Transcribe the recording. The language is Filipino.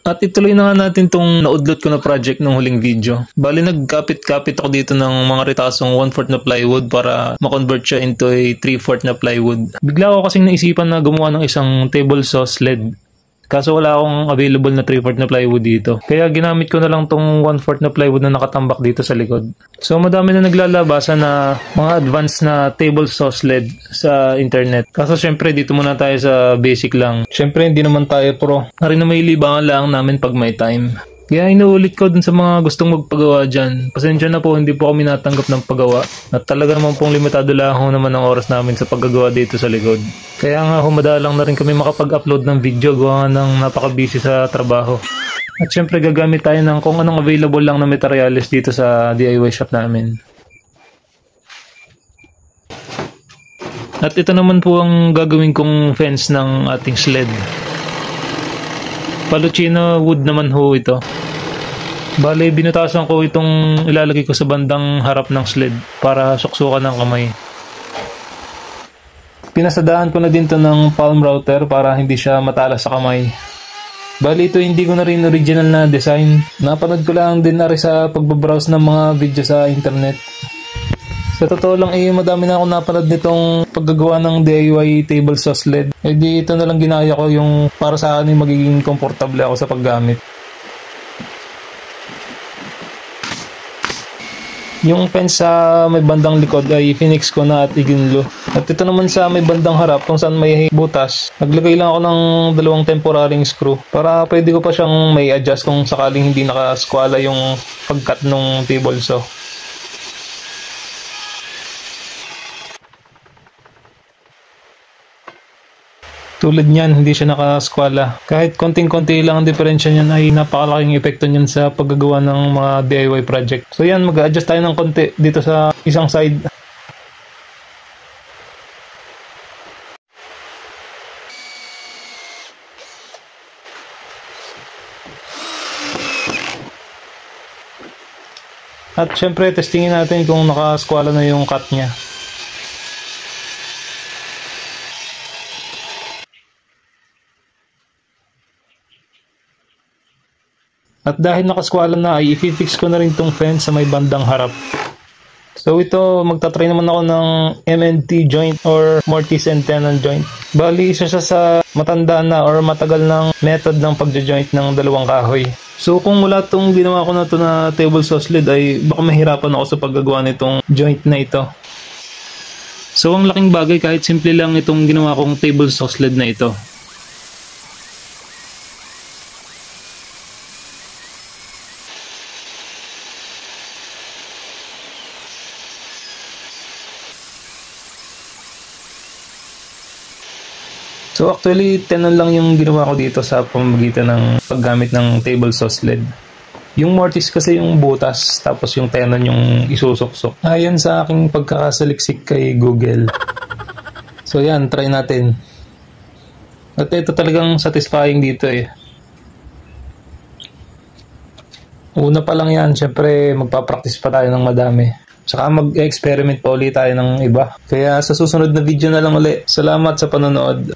At ituloy na nga natin tong naudlot ko na project ng huling video. Bali nagkapit-kapit ako dito ng mga retasong 1/4 na plywood para ma-convert siya into a 3/4 na plywood. Bigla ako kasing naisipan na gumawa ng isang table saw sled. Kaso wala akong available na 3/4 na plywood dito. Kaya ginamit ko na lang tong 1/4 na plywood na nakatambak dito sa likod. So madami na naglalabasa na mga advanced na table saw sled sa internet. Kaso syempre dito muna tayo sa basic lang. Syempre hindi naman tayo pro. Narin na may libangan lang namin pag may time. Kaya inuulit ko dun sa mga gustong magpagawa dyan. Pasensya na po, hindi po kami natanggap ng paggawa. At talaga naman pong limitado lang naman ang oras namin sa paggagawa dito sa likod. Kaya nga humadalang na rin kami makapag-upload ng video gawa ng napaka-busy sa trabaho. At syempre gagamit tayo ng kung anong available lang na materials dito sa DIY shop namin. At ito naman po ang gagawin kong fence ng ating sled. Paluchino wood naman ho ito. Bale, binutasan ko itong ilalagay ko sa bandang harap ng sled para suksukan ng kamay. Pinasadaan ko na din to ng palm router para hindi siya matalas sa kamay. Bale, ito hindi ko na rin original na design. Napanood ko lang din na rin sa pagbabrowse ng mga video sa internet. Sa totoo lang madami na ako napanood nitong paggagawa ng DIY table saw sled. Di ito na lang ginaya ko yung para sa akin magiging komportable ako sa paggamit. Yung fence sa may bandang likod ay finix ko na at iginlo. At ito naman sa may bandang harap kung saan may butas. Naglagay lang ako ng 2 temporaring screw para pwede ko pa siyang may adjust kung sakaling hindi nakaskwala yung pagkat ng table saw. Tulad niyan, hindi siya nakaskwala. Kahit konting-konti lang ang diferensya niyan ay napakalaking epekto niyan sa paggagawa ng mga DIY project. So yan, mag-adjust tayo ng konti dito sa isang side. At syempre, testingin natin kung nakaskwala na yung cut niya. At dahil nakaskwala na ay i-fix ko na rin tong fence sa may bandang harap. So ito, magta-try naman ako ng M&T joint or mortise and tenon joint. Bali, isa siya sa matanda na or matagal ng method ng pagja-joint ng dalawang kahoy. So kung wala tong ginawa ko na to na table saw sled ay baka mahirapan ako sa paggagawa nitong joint na ito. So ang laking bagay kahit simple lang itong ginawa kong table saw sled na ito. So actually, tenon lang yung ginawa ko dito sa pamamagitan ng paggamit ng table saw sled. Yung mortise kasi yung butas, tapos yung tenon yung isusuksok. Ayon sa aking pagkakasaliksik kay Google. So yan, try natin. At ito talagang satisfying dito eh. Una pa lang yan, syempre magpapractice pa tayo ng madami. Saka mag-experiment pa ulit tayo ng iba. Kaya sa susunod na video na lang ulit. Salamat sa panonood.